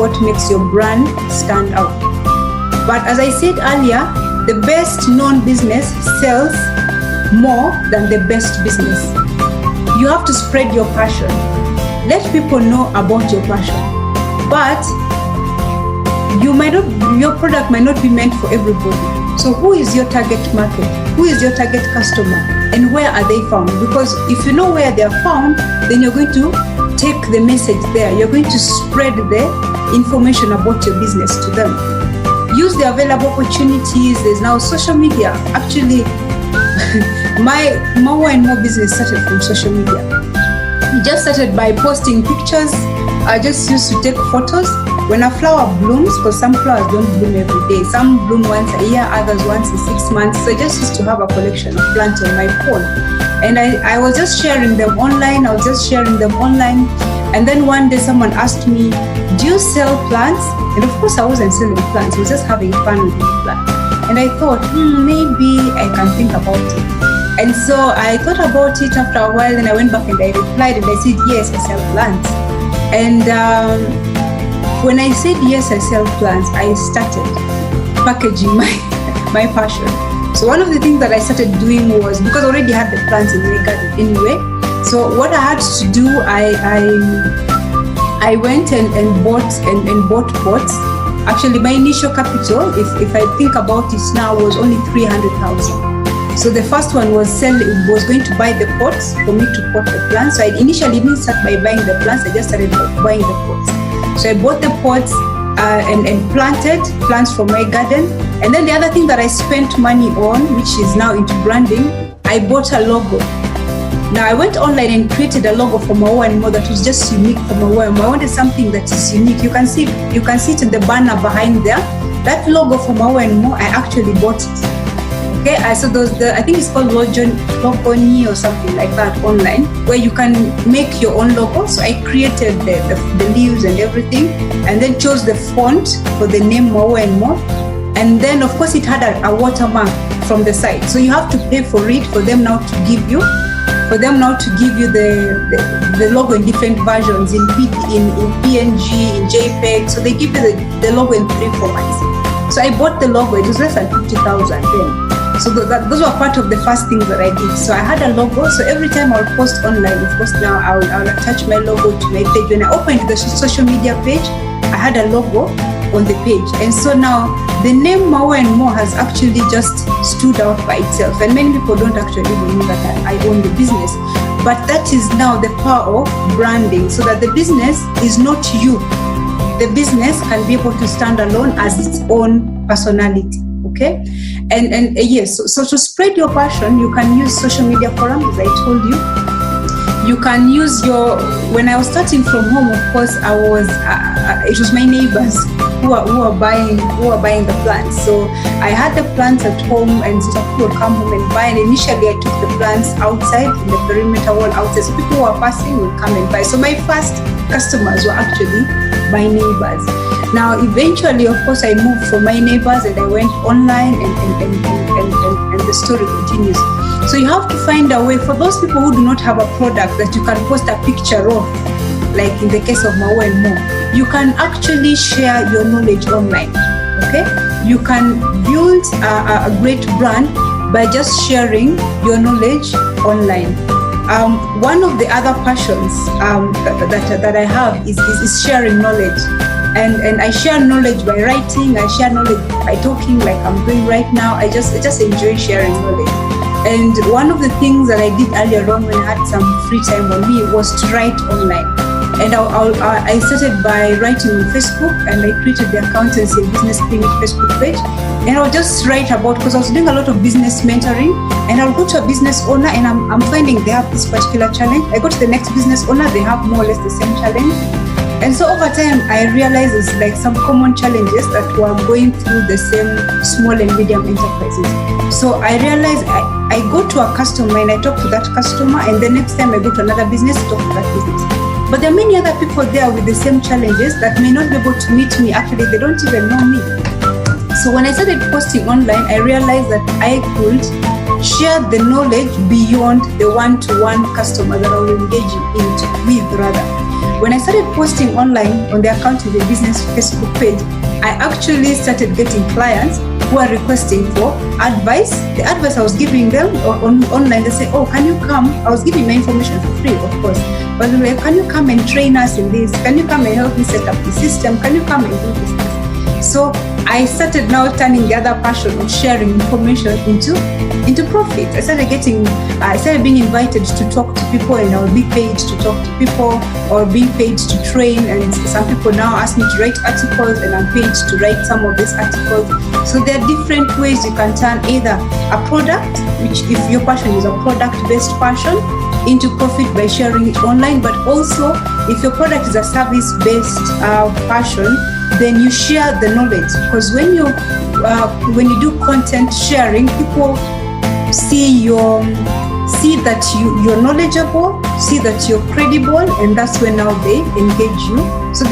what makes your brand stand out. But as I said earlier, the best known business sells more than the best business. You have to spread your passion. Let people know about your passion. But your product might not be meant for everybody. So who is your target market? Who is your target customer? And where are they found? Because if you know where they are found, then you're going to take the message there. You're going to spread the information about your business to them. Use the available opportunities. There's now social media. Actually, my more and more business started from social media. It just started by posting pictures. I just used to take photos. When a flower blooms, because some flowers don't bloom every day, some bloom once a year, others once in 6 months. So I just used to have a collection of plants on my phone. And I was just sharing them online. And then one day someone asked me, do you sell plants? And of course I wasn't selling plants. I was just having fun with the plants. And I thought, maybe I can think about it. And so I thought about it after a while, and I went back and I replied and I said, yes, I sell plants. And when I said, yes, I sell plants, I started packaging my passion. So one of the things that I started doing was, because I already had the plants in my garden anyway, so what I had to do, I went and bought pots. Actually, my initial capital, if I think about it now, was only 300,000. So the first one was going to buy the pots for me to pot the plants. So I initially didn't start by buying the plants, I just started by buying the pots. So I bought the pots and planted plants from my garden. And then the other thing that I spent money on, which is now into branding, I bought a logo. Now I went online and created a logo for Maua and More that was just unique for Maua and More. I wanted something that is unique. You can see it in the banner behind there. That logo for Maua and More, I actually bought it. Okay, so I think it's called Logoni or something like that online, where you can make your own logo. So I created the leaves and everything, and then chose the font for the name Maua and More. And then of course it had a watermark from the side. So you have to pay for it for them now to give you the logo in different versions, in PNG, in JPEG. So they give you the logo in 3 formats. So I bought the logo. It was less than 50,000 then. So those were part of the first things that I did. So I had a logo. So every time I'll post online, of course now I'll attach my logo to my page. When I opened the social media page, I had a logo on the page. And so now the name Maua and More has actually just stood out by itself. And many people don't actually even know that I own the business. But that is now the power of branding, so that the business is not you. The business can be able to stand alone as its own personality. Okay, and yes, so to spread your passion, you can use social media forums, as I told you. You can use when I was starting from home, of course, it was my neighbors who are buying the plants. So I had the plants at home, and so people would come home and buy. And initially, I took the plants outside in the perimeter wall outside, so people who were passing would come and buy. So my first customers were actually my neighbors. Now, eventually, of course, I moved from my neighbors and I went online, and the story continues. So you have to find a way for those people who do not have a product that you can post a picture of, like in the case of Maua and More. You can actually share your knowledge online. Okay, you can build a great brand by just sharing your knowledge online. One of the other passions that I have is sharing knowledge. And I share knowledge by writing, I share knowledge by talking like I'm doing right now. I just enjoy sharing knowledge. And one of the things that I did earlier on when I had some free time on me was to write online. And I started by writing on Facebook, and I created the Accountancy and Business Clinic Facebook page. And I'll just write about, because I was doing a lot of business mentoring, and I'll go to a business owner and I'm finding they have this particular challenge. I go to the next business owner, they have more or less the same challenge. And so over time, I realized it's like some common challenges that were going through the same small and medium enterprises. So I realized I go to a customer and I talk to that customer, and the next time I go to another business, talk to that business. But there are many other people there with the same challenges that may not be able to meet me. Actually, they don't even know me. So when I started posting online, I realized that I could share the knowledge beyond the one-to-one customer that I will engage with rather. when I started posting online on the account of the business Facebook page, I actually started getting clients who are requesting for advice. The advice I was giving them online, they say, oh, can you come? I was giving my information for free, of course. But they're like, can you come and train us in this? Can you come and help me set up the system? Can you come and do this? So I started now turning the other passion of sharing information into profit. I started being invited to talk to people, and I'll be paid to talk to people or being paid to train. And some people now ask me to write articles, and I'm paid to write some of these articles. So there are different ways you can turn either a product, which if your passion is a product-based passion, into profit by sharing it online, but also if your product is a service-based passion, then you share the knowledge, because when you do content sharing, people see that you're knowledgeable, see that you're credible, and that's when now they engage you. So